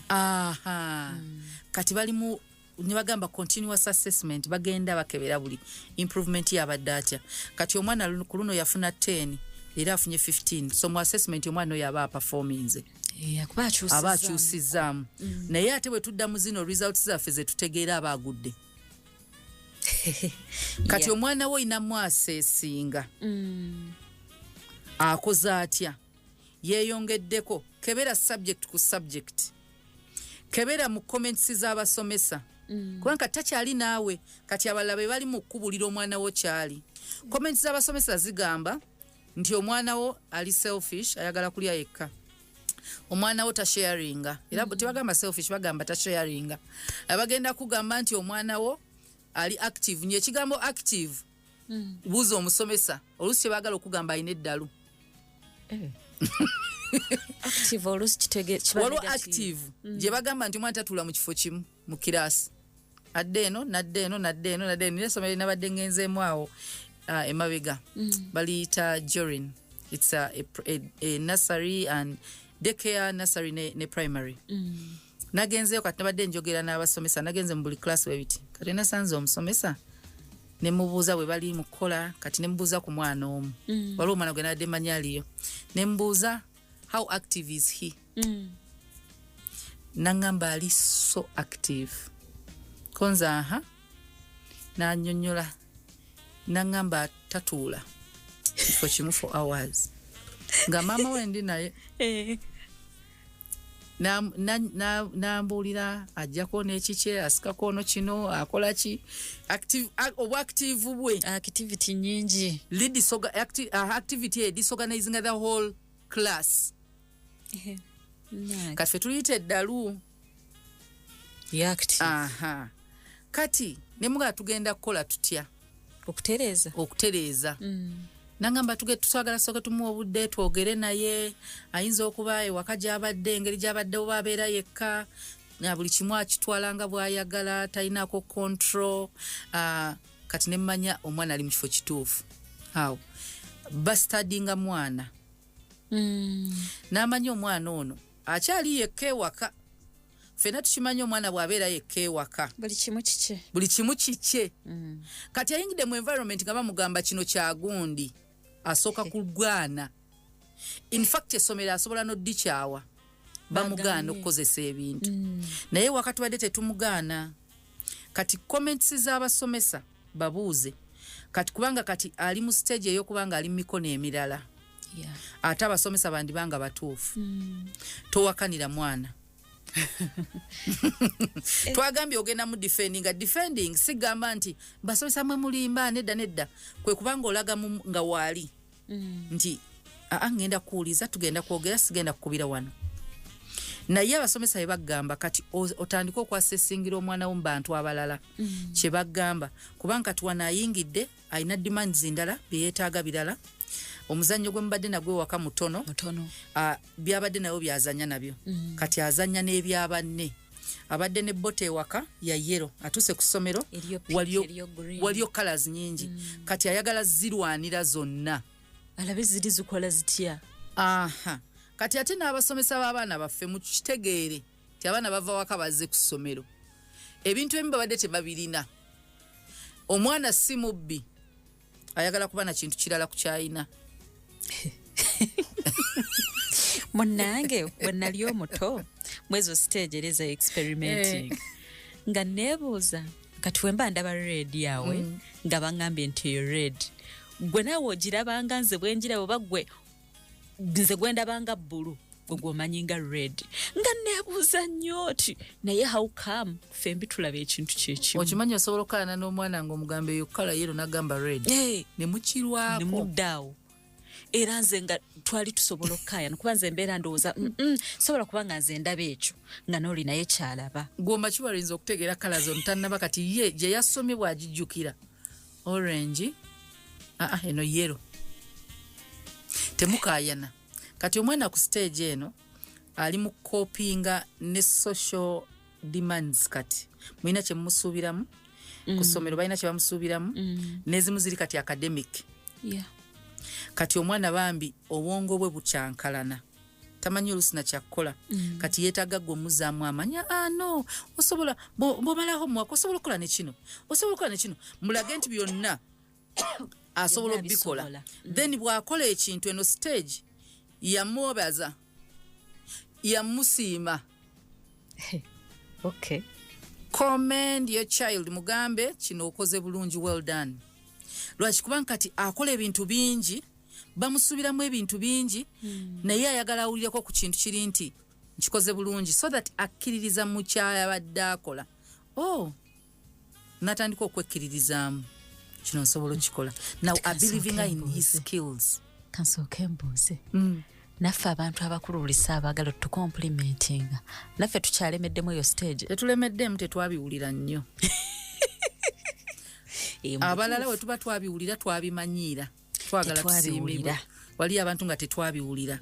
kati bali mu ne bagamba continuous assessment bagenda bakebera buli improvement yabadde atya kati omwana ku luno yafuna 10 era afunye 15 so mu assessment omwana oyo aba performing aba akyusizaamu naye ate bwe tudda mu zino results zaffe ze tutegeera aba agudde kati omwana we oyina mwaseesinga akoze atya yeeyongeddeko kebera subject ku subject kebera mu comments z'abasomesa kubanga takyali naawe kati abalala be bali mu kkubulira omwana wo kyali comments z'abasomesa zigamba nti omwana wo ali selfish ayagala kulya yekka omwana wo tasharinga era tebagamba selfish bagamba tasharinga abagenda kugamba nti omwana wo ali active nye kigambo active buuza omusomesa olusi tebagala okugamba ayina eddalu active olusi waliwo active gye bagamba nti omwana tatula mu kifo kimu mu kirasi adde eno nesomero linabadde ngenzeemu awo emabega baliyita Jorin it's a nursery and daycare nursery ne primary nagenzeyo kati nabadde njogera n'abasomesa nagenze mu buli class webiti kati nasanze omusomesa ne mubuuza bwe bali mu kukola kati ne mubuuza ku mwana omu waliwo omwana gwe nabadde manya aliyo ne mubuuza how active is he nangamba ali so active konza nanyonyola nangamba tatuula kifo kimu for hours nga maama we ndi naye nambuulira ajjako n'ekikye asikako ono kino akola ki active bwe activity nyingi activity disorganizing the whole class kati fe tuliyita eddalu kati ne mugaa tugenda kukola tutya okutereeza nangamba tusagala soke tumuwa obudde twogere naye ayinza okuba ewaka gy'abadde engeri gy'abadde oba abeera yekka na buli kimu akitwalanga bw'ayagala talinaako control kati ne mmanya omwana ali mu kifo kituufu awo bastadinga mwana n'amanya omwana ono akyali yekka ewaka. Ffenna tukimanyi omwana bw'abeera yekka ewaka buli kimu kikye. Kati ayingidde mu environment nga bamugamba kino kya gundi asooka kulwana. In fact essomero asobola n'oddikyawa bamugaana okukozesa ebintu naye wakati wadde tetumugaana. Kati comments z'abasomesa babuuze kati kubanga kati ali mu stage ey'okubanga ali mu mikono emirala ate abasomesa bandibanga batuufu towakanira mwana. Twagambye ogenda mu defending sigamba nti basomesa mwe mulimba nedda kwe kubanga olaga nga waali nti ngenda kuwuliza tugenda kwogera sigenda kukubira wano. Naye abasomesa bagamba kati otandika okwasesingira omwana wo mu bantu abalala kye bagamba kubanga kati wanayingidde alina demands ndala byeyeetaaga birala. Omuzannyo gwe mubadde nagwe waka mutono byabadde nayo byazanya nabyo kati azanya n'ebyabanne. Abadde ne bote ewaka ya yero atuse ku ssomero waliyo colors nyingi kati ayagala zirwanira zonna alabe ziri zikola zitya. Kati ate n'abasomesa b'abaana baffe mu kitegeere ti abaana bava waka bazze ku ssomero ebintu ebimu babadde tebabirina. Omwana si mubbi ayagala kuba na kintu kirala ku kyayina. Munnange bwe nali omuto mwezo stage ereza experimenting nga neebuuza kati wemba ndaba red yawe nga bangambye nti yo red gwe naawe ogirabanga nze bwenjirabo bagwe nze gwendabanga bbulu gwomanyi nga red nga neebuuza nnyo ti naye how come fembi tulaba ekintu kyekimu. Okimanyi osobola okukalana n'omwana ng'omugambe eyo kala yero n'agamba red ne mukirwako ne muddaawo. Era nze nga twali tusobola okkaayana kuba nze mbeera ndowooza sobola kuba nga nze ndaba ekyo nga n'oli naye kyalaba. Gwomba kibalinza okutegeera kala zo ntannaba kati ye gye yasomye bw'agijjukira orange eno yero temukaayana. Kati omwana ku stage eno ali mu kopinga ne social demands kati mulina kye mumusuubiramu ku ssomero balina kye bamusuubiramu n'ezimu ziri kati academic. Kati omwana bambi obwongo bwe bukyankalana tamanyi oluusi na kyakkola kati yeetaaga gwe omuzaamu amanya no osobola bw'omalaho muwaka osobola okukola ne kino osobola okukola ne kino mulage nti byonna asobola obikola. Then bw'akola ekintu eno stage yamwobaza yamusiima. Commend your child mugambe kino okoze bulungi well done. Lwaki kubanga kati akola ebintu bingi bamusuubiramu ebintu bingi naye ayagala awulireko ku kintu kiri nti nkikoze bulungi so that akkiririza mu kyayabadde akola. Natandika okwekkiririzaamu kino nsobola okikola. Now believing in his skills. Kansooke mbuuze naffe abantu abakuluulisa abaagala tukomplimentinga naffe tukyalemeddemu eyo stage. Tetulemeddemu tetwabiwulira nnyo. Abalala we tuba twabiwulira twabimanyiira twagala tusiimibwa. Wali abantu nga tetwabiwulira.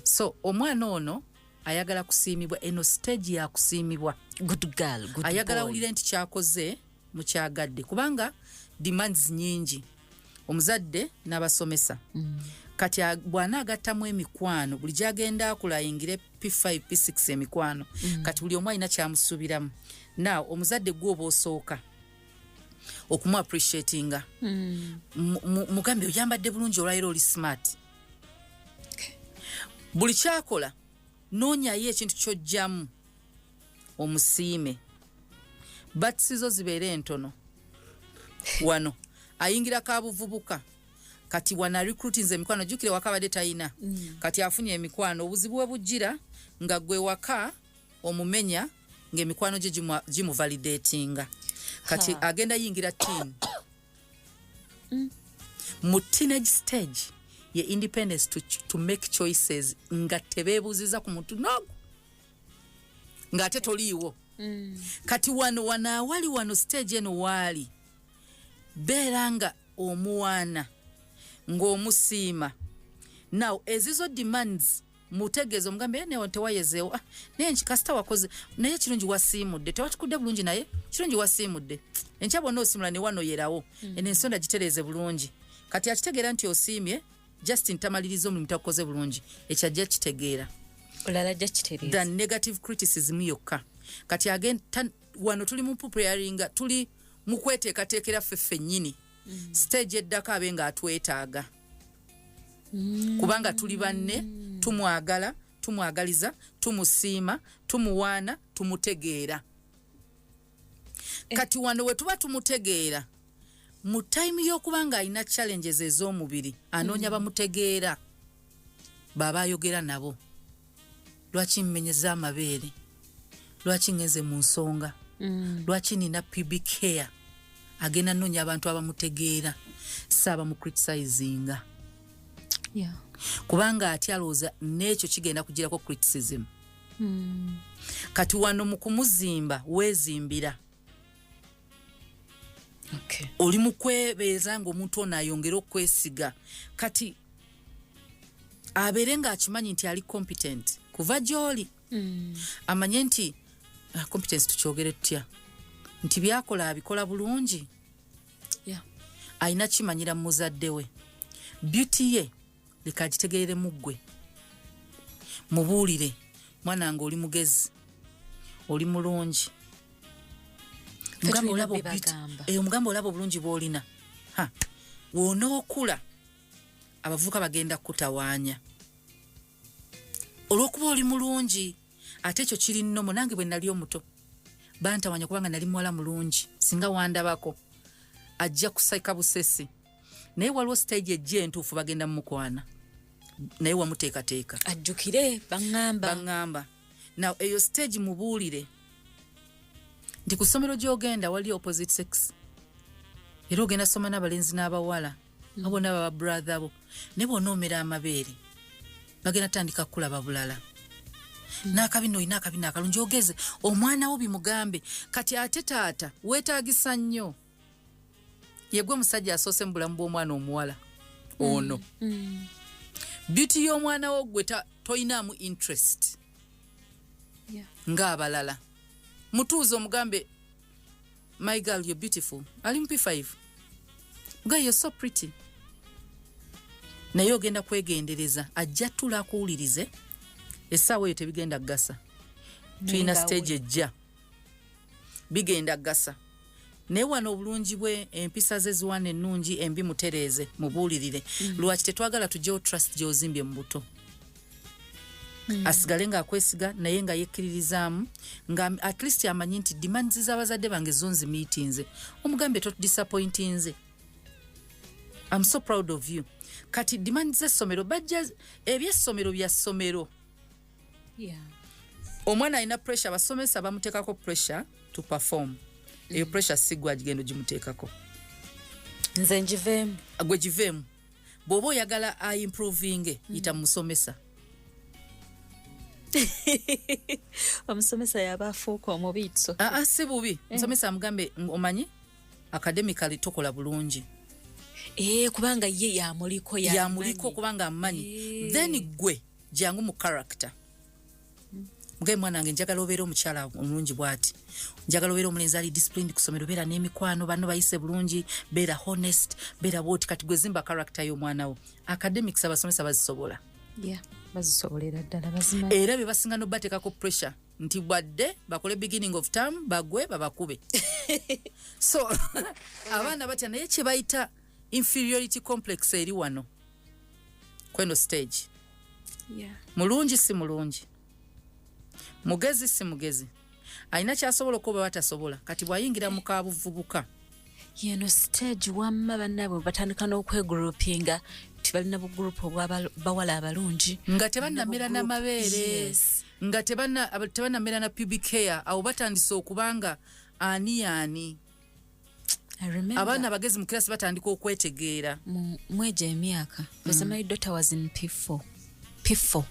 So omwana ono ayagala kusiimibwa eno stage ya kusiimibwa. Good girl, good ayagala boy. Awulire nti kyakoze mukyagadde kubanga demands nyingi omuzadde n'abasomesa. Kati bwana agattamu emikwano buli gyagenda akulayingire P5 P6 emikwano kati buli omu alina kyamusuubiramu. Now omuzadde gwoba osooka okumu appreciatinga mugambe oyambadde bulungi olwaliro oli smart. Buli kyakola noonyayo ekintu kyojjamu omusiime. Batisizo zibeere entono wano ayingira kabuvubuka kati wana recruiting emikwano jukire waka badde tayina kati afunye emikwano obuzibu bwe bujjira nga gwe waka omumenya ng'emikwano gye gimu validatinga kati agenda yingira teen mu teenage stage ye independence to make choices nga tebeebuuziza ku muntu nogo nga ate toliiwo. Kati wano wali wano stage eno waali beera nga omuwaana ng'omusiima. Now ezizo demands mutegeeza omugambe newo tewayezeewo naye nkikasita wakoze naye kirungi wasiimudde tewatukudde bulungi naye kirungi wasiimudde enkya bonna osimula ne wano yerawo eno ensonda gitereeze bulungi kati akitegeera nti osiimye just ntamaliriza omulimu takukoze bulungi ekyajja kitegeera olala ajja kitereeza the negative criticism yokka kati wano tuli mu preparing tuli mu kweteekateekera ffe nnyini stage eddako abe nga atwetaaga kubanga tuli banne tumwagala tumwagaliza tumusiima tumuwaana tumutegeera kati wano we tuba tumutegeera mu time y'okuba nga alina challenges ez'omubiri anoonya bamutegeera baba ayogera nabo lwaki mmenyeza amabeere lwaki ngenze mu nsonga lwaki nina pubic hair agenda noonya abantu abamutegeera saaba mu criticizinga kubanga ati alowooza n'ekyo kigenda kugirako criticism kati wano mu kumuzimba weezimbira oli mu kwebeeza ng'omuntu ono ayongera okwesiga kati abeere ng'akimanyi nti ali competent kuva gy'oli amanye nti competence tukyogere tutya nti byakola abikola bulungi alina kimanyira muzadde we beauty ye leka agitegeere mu ggwe mubuulire mwana nga oli mugezi oli mulungi omugamba olaba obulungi bw'olina woonookula abavubuka bagenda kutawaanya olw'okuba oli mulungi ate ekyo kiri nnomo nange bwe nali omuto bantawaanya kubanga nali muwala mulungi singa wandabako ajja kusayika busesi naye waliwo stage ejja entuufu bagenda mumukwana naye wamuteekateeka ajjukire baŋŋamba naw eyo stage mubuulire nti ku ssomero gy'ogenda wali opposite sex era ogenda soma n'abalenzi n'abawala abo n'aba brother bo ne bw'onoomera amabeere bagenda tandika kulaba bulala n'akabino olina akabino akalungi ogeze omwana wo bimugambe kati ate taata weetaagisa nnyo yegwe musajja asoose mu bulamu bw'omwana omuwala ono beauty y'omwana wo gwe toyinaamu interest ng'abalala mutuuze omugambe my girl you're beautiful ali mu P5 nga you're so pretty naye ogenda kwegendereza ajja tula akuwulirize essaawa eyo tebigenda gasa tulina stage ejja bigenda gasa naye wano obulungi bwe empisa ze ziwana ennungi embi mutereeze mubuulirire lwaki tetwagala tujjewo trust gy'ozimbye mu buto asigale ng'akwesiga naye nga yekkiririzaamu nga at least amanyi nti demands z'abazadde bange zo nzimiitinze omugambe totudisappointinze I'm so proud of you kati demands z'essomero bajja ebyessomero bya ssomero omwana alina pressure abasomesa bamuteekako pressure to perform eyo pressure sigwa agenda gimuteekako nze njiveemu gwe giveemu bw'oba oyagala aimproving yita musomesa omusomesa yaba afuuka omubiitso si bubi musomesa amugambe omanyi academically tokola bulungi kubanga ye yamuliko kubanga amumanyi then gwe jangu mu character mugabe mwana wange njagala obeera omukyala omulungi bw'ati njagala obeera omulenzi ali disciplined ku ssomero beera n'emikwano banno bayise bulungi beera honest beera bwoti kati gwe zimba character y'omwana wo academics abasomesa bazisobola bazisobolera ddala bazimanyi era be basinga n'obateekako pressure nti bwadde bakole beginning of term bagwe babakube so abaana batya naye kye bayita inferiority complex eri wano kweno stage mulungi si mulungi mugezi si mugezi alina kyasobola okuba batasobola kati bw'ayingira mu kabuvubuka yeno stage wamma bannaabwe batandika n'okwegroupinga tibalina bugurupu obwabawala abalungi nga tebannamera n'amabeere nga tebannamera na pubic hair awo batandise okubanga ani abaana abagezi mu kirasi batandika okwetegeera mweja emyaka my daughter was in P4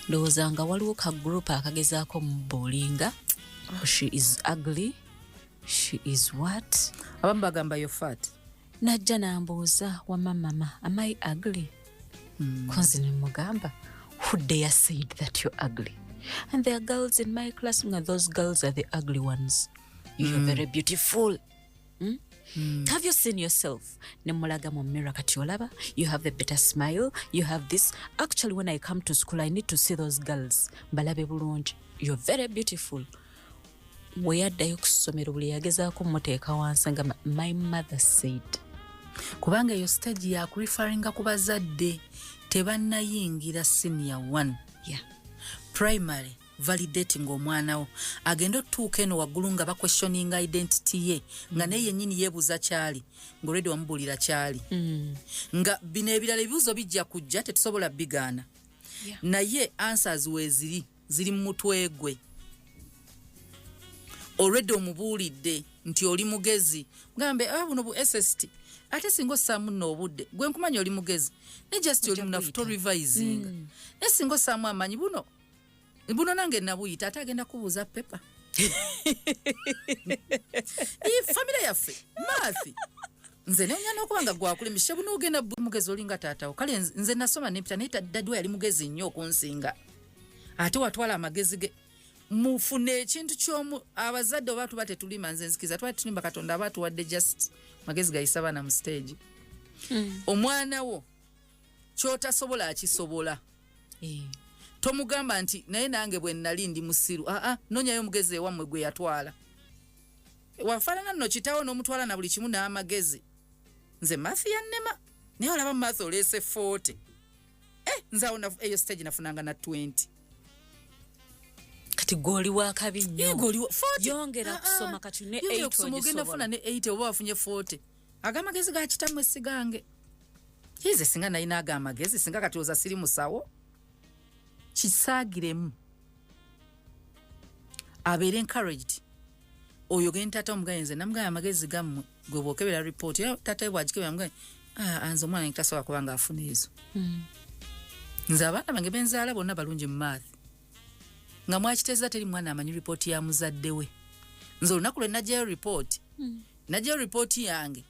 ndowooza nga waliwo ka group akagezaako mu bowlinga she is ugly she is what abamu bagamba yo fat najja nambuuza wama mama am I ugly konzi nimugamba who dare said that you're ugly and there are girls in my class and those girls are the ugly ones you're very beautiful Have you seen yourself? Nemulaga mu mirror kati olaba. You have a better smile. You have this. Actually, when I come to school, I need to see those girls. Balabe bulungi. You're very beautiful. Weyaddayo ku ssomero buli yagezaako mmuteeka wansi nga my mother said. Kubanga eyo stage ya kureferringa ku bazadde tebannayingira senior 1. Yeah. Primary validating omwana wo agenda otuuka eno waggulu nga questioning identity ye nga naye yennyini yeebuuza kyali ng'olwedde wamubuulira kyali nga bino ebirala ebibuuzo bijja kujja tetusobola bigaana naye answers ziri mu mutwe gwe already omubuulidde nti oli mugezi ngambe buno bu SST ate singa ossaamu nno obudde gwe nkumanya oli mugezi ne just oli munafu to revising ne singa ossaamu amanyi buno nange nabuyita ate agenda kubuuza pepa famire yaffe maafi nze nenya n'okuba nga gwakulemisha buno ogenda mugezi olinga taatawo kale nze nasoma nempita naye daddu yali mugezi nnyo okunsinga ate watwala amagezi ge mufune ekintu ky'omu abazadde oba tuba tetulima nze nzikiza tuba tulimba katonda aba tuwadde just magezi gayisa baana mu stage omwana wo kyotasobola akisobola tomugamba nti naye nange bwe nnali ndi musiru nonyayo omugezi ewammwe gwe yatwala wafaanana nno kitawo n'omutwala na buli kimu n'amagezi nze maafi yannema naye olaba mu maafi oleese 40 nze awo eyo stage nafunanga na 20 kati goli wa kabi nnyo goli 40 yongera kusoma kati ne 8 ogenda funa ne 8 oba wafunye 40 agamagezi ga kitammwe sigange yize singa nayina agamagezi singa kati oza siri musawo kisaagiremu abeere encouraged oyo genda tata omugayenze namugaya amagezi gammwe gwe bwokebera report ya tata bwagikebera mugaye anze omwana ntasobola kuba nga afuna ezo nze abaana bange benzaala bonna balungi mu math nga mwakiteeza teri mwana amanyi report ya muzadde we nze olunaku lwe najjayo report najjayo report yange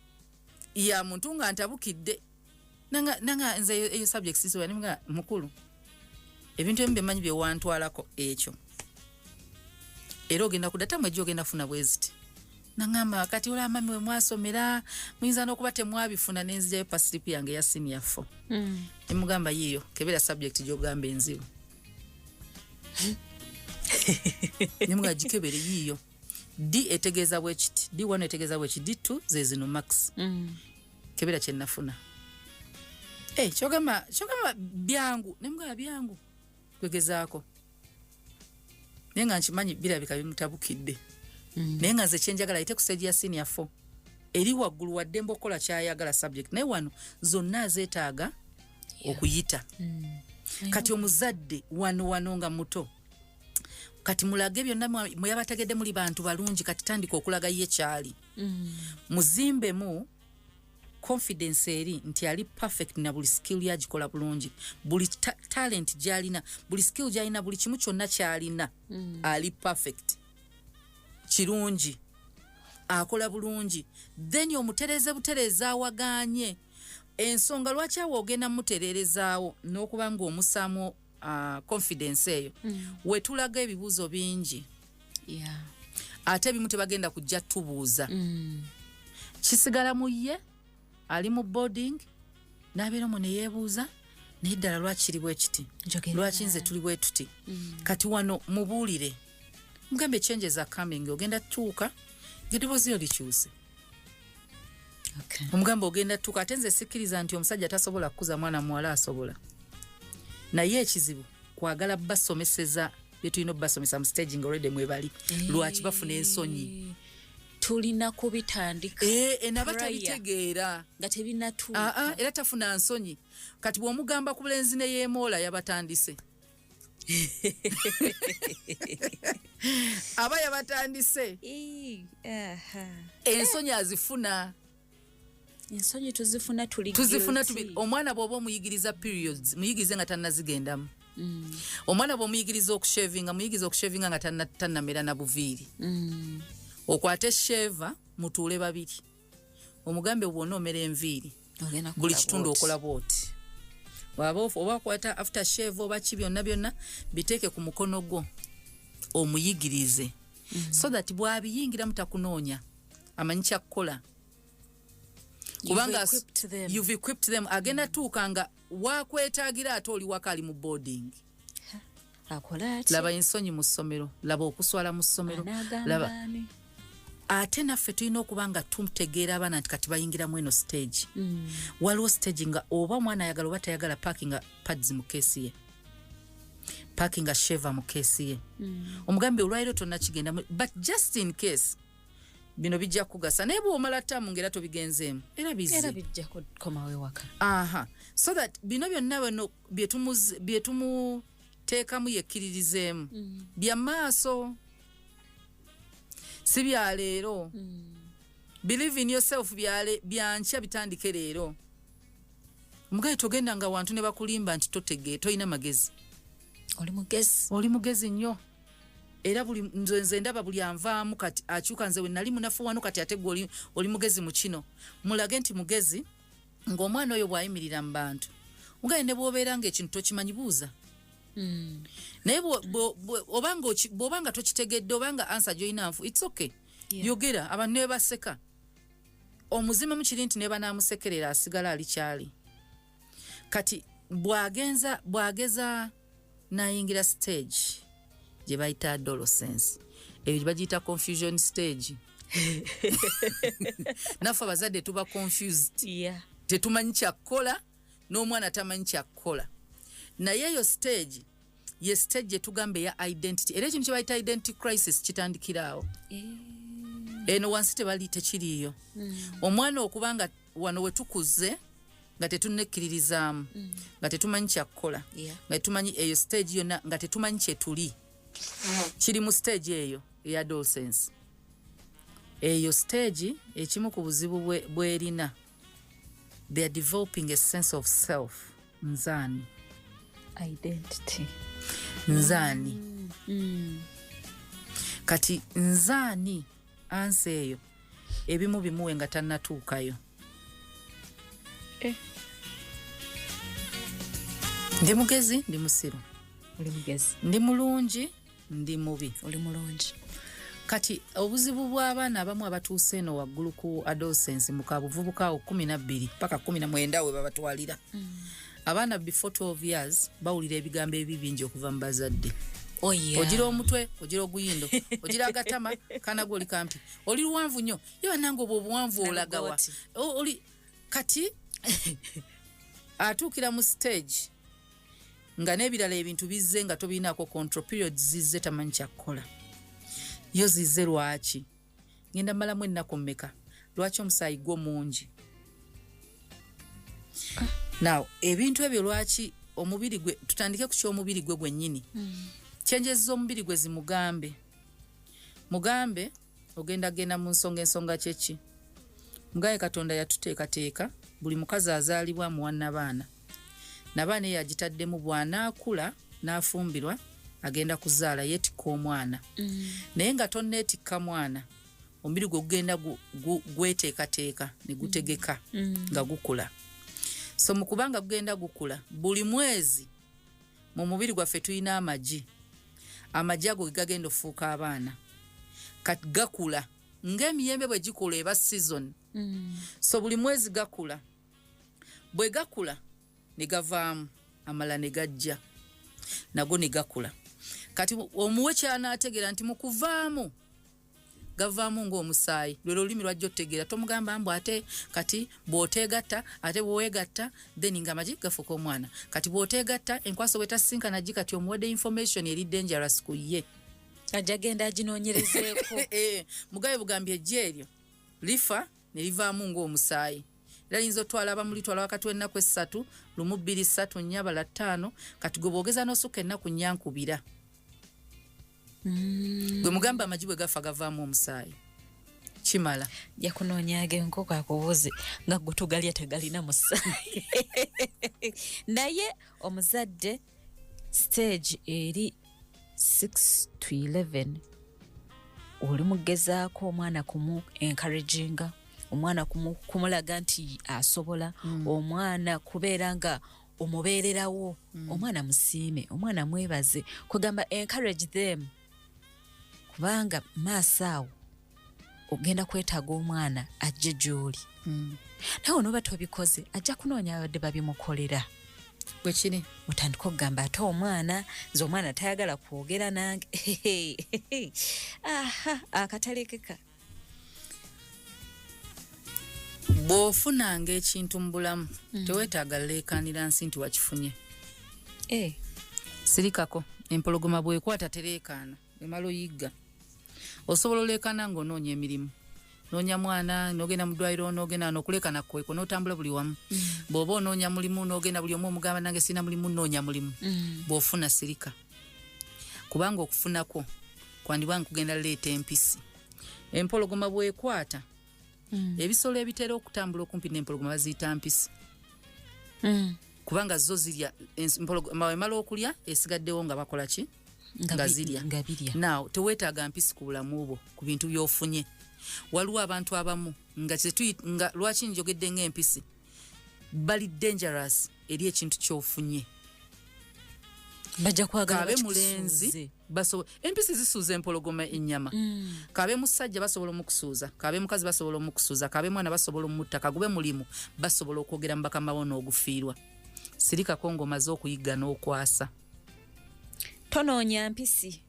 ya muntu nga ntabukidde nanga nze eyo subject siso yanimga mukulu ebintu ebimu byemanyi bye wantwalako ekyo era ogenda kudata mwejjo ogenda funa bweziti nangamba kati ola mami we mwasomera muyinza n'okuba temwabifuna nenzijjayo paslip yange ya senior 4 nemugamba yiyo kebera subject gy'ogamba enzibu nemuga gikebere yiyo D etegeeza bwekiti D1 etegeeza bwekiti D2 ze zino max kebera kye nafuna kyogamba byangu nemugamba byangu kwegezaako naye nga nkimanyi birabika bimutabukidde naye nga nze kyenjagala ayite ku stage ya senior 4 eri waggulu wadde mbokola kyayagala subject naye wano zonna zeetaaga okuyita kati omuzadde wano nga muto kati mulage byonna muyabategedde muli bantu balungi kati tandika okulaga ye kyali muzimbemu confidence eri nti ali perfect na buli skill yagikola bulungi buli talent gyalina buli skill gyalina buli kimu kyonna kyalina ali perfect kirungi akola bulungi then omutereze butereza awaganye ensonga lwaki awo ogenda mutererezaawo n'okuba nga omusaamu confidence eyo wetulaga ebibuuzo bingi ate ebimu tebagenda kujja tubuuza kisigala mu ye ali mu boarding n'abeera mu ne yeebuuza naye ddala lwakiri bwe kiti lwaki nze tuli bwe tuti kati wano mubuulire mugambe changes are coming ogenda tuuka ng'eddoboozi yo likyuse omugamba ogenda tuuka ate nze sikkiriza nti omusajja tasobola kukuza mwana muwala asobola naye ekizibu kwagala basomeseza bye tulina obbasomesa mu staging already mwebali lwaki bafuna ensonyi tulina kubitandika enaba tabitegeera nga tebinatuuka era tafuna nsonyi kati bw'omugamba ku bulenzi ne yeemoola yabatandise aba yabatandise ensonyi azifuna ensonyi tuzifuna omwana bw'oba omuyigiriza periods muyigirize nga tannazigendamu omwana bw'omuyigiriza okushevinga nga tannamera na buviiri okwate sheva mutuule babiri omugambe bwonna omera enviiri buli kitundu okola bwoti oba akwata after shave oba ki byonna biteeke ku mukono gwo omuyigirize so that bw'abiyingira mutakunoonya amanyi kyakukola kubanga you've equipped them agenda tuuka nga wakwetaagira ate oli wakali mu boarding akola ati laba ensonyi mu ssomero laba okuswala mu ssomero laba ate naffe tulina okuba nga tutegeera abaana nti kati bayingiramu eno stage waliwo stage nga oba omwana ayagala oba tayagala parkinga pads mu keesi ye parkinga sheva mu keesi ye omugambi olwaliro tonna kigenda but just in case bino bijja kugasa naye bw'omala ttamu ng'era tobigenzeemu era bijja kukomawo ewaka so that bino byonna bino byetumuteekamu yekkiririzeemu bya maaso si bya leero believe in yourself byankya bitandike leero omugaye togenda nga wantu ne bakulimba nti totegee tolina magezi oli mugezi nnyo era nze ndaba buli anvaamu kati akyuka nze we nali munafu wano kati ate gwe oli mugezi mu kino mulage nti mugezi ng'omwana oyo bw'ayimirira mu bantu mugaye ne bw'obeera ng'ekintu tokimanyi buuza naye bw'obanga tokitegedde obanga ansa gy'olina nfu it's okay yogera abantu ne baseka omuzima mu kiri nti ne banaamusekerera asigala alikyali kati bwageza nayingira stage gye bayita adolescence ebyo bagiyita confusion stage naffe abazadde tuba confused tetumanyi kyakkola n'omwana tamanyi kyakkola naye eyo stage ye stage gye tugamba eya identity era ekintu kye bayita identity crisis kitandikiraawo eno wansi tekiriiyo omwana okubanga wano we tukuze nga tetunnekkiririzaamu nga tetumanyi kyakkola nga tetumanyi eyo stage yonna nga tetumanyi kyetuli kiri mu stage eyo eya adolescence eyo stage ekimu ku buzibu bwerina they are developing a sense of self nzaani identity nzaani kati nzaani ansi eyo ebimu bimuwe nga tannatuukayo ndi mugezi ndi musiru ndi mulungi ndi mubi oli mulungi kati obuzibu bw'abaana abamu abatuuse eno waggulu ku adolescence mu kabuvubuka 12 paka 19 we babatwalira abaana before 12 years bawulira ebigambo ebibingi okuva mu bazadde ogira omutwe ogira oguyindo ogira agatama kanagwo oli kampi oli luwanvu nnyo yo nange obwo obuwanvu olagawa oli kati atuukira mu stage nga n'ebirala ebintu bizze nga tobinaako control periods zizze tamanyi kyakkola yo zizze lwaki ngenda malamu ennaku mmeka lwaki omusaayi gwo mungi now ebintu ebyo lwaki omubiri gwe tutandike ku ky'omubiri gwe gwennyini kyenjezza omubiri gwe zimugambe ogenda mu ensonga kyeki mugaye Katonda yatuteekateeka buli mukazi azaalibwa muwanna baana nabaana eyo agitaddemu bw'anaakula n'afumbirwa agenda kuzaala yeetikka omwana naye nga tonneetikka mwana omubiri gwe gugenda gweteekateeka ne gutegeka nga gukula so mu kubanga gugenda gukula buli mwezi mu mubiri gwaffe tulina amagi ago gagenda ofuuka abaana kati gakula ng'emiyembe bwe gikula eba season so buli mwezi gakula bwe gakula ne gavaamu amala ne gajja nago ne gakula kati omuwe kyanaategeera nti mu kuvaamu gavaamu ng'omusaayi lwe olulimi lwajja otegeera tomugamba mbu ate kati bw'oteegatta ate bw'oweegatta then ng'amagi gafuuka omwana kati bw'oteegatta enkwaso bwetasinkana gi kati omuwadde information eri dangerous ku ye ajja genda aginoonyerezeeko mugabe bugambye ejja eryo lifa ne livaamu ng'omusaayi era yinza otwala abamulitwala wakati w'ennaku 3 lumu 2 3 4 bala 5 kati gwe boogeza n'osukka ennaku 4 gwe mugamba amagi bwe gafa gavaamu omusaayi kimala yakunoonyaaga enkoko akubuuze nga gwe tugalya tegalina musaayi naye omuzadde stage eri 6 to 11 oli mugezaako omwana kumu encouraginga omwana kumulaga nti asobola omwana kubeera nga omubeererawo omwana musiime omwana mwebaze kugamba encourage them kubanga maaso awo ogenda kwetaaga omwana ajje gy'oli naye onooba tobikoze ajja kunoonya abadde babimukolera bwe kiri otandika okugamba ate omwana nze omwana tayagala kwogera nange akatalekeka bw'ofunanga ekintu mu bulamu teweetaaga leekaanira nsi nti wakifunye sirikako empologoma bw'ekwata tereekaana emala oyigga osobola oleekaana ng'onoonya emirimu noonya mwana n'ogenda mu ddwaliro n'ogenda n'okuleekaana kweko n'otambula buli wamu bw'oba onoonya mulimu n'ogenda buli omu omugamba nange sirina mulimu noonya mulimu bw'ofuna sirika kubanga okufunako kwandibanga kugenda leeta empisi empologoma bw'ekwata ebisolo ebitera okutambula okumpi n'empologoma baziyita mpisi kubanga zo zirya empologoma emala okulya esigaddewo nga bakola ki nga zirya naawe teweetaaga mpisi ku bulamu bwo ku bintu by'ofunye waliwo abantu abamu nga lwaki njogedde ng'empisi bali dangerous eri ekintu ky'ofunye bajja kwagala kabe mulenzi empisi zisuuza empologoma ennyama kabe musajja basobola omukusuuza kabe mukazi basobola omukusuuza kabe mwana basobola omutta kagube mulimu basobola okwogera mu bakama bo n'ogufiirwa sirikako ng'omaze okuyigga n'okwasa tonoonya mpisi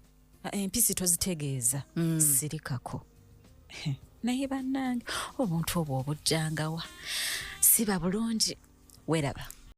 empisi tozitegeeza sirikako naye bannange obuntu obwo obujjangawa siba bulungi weraba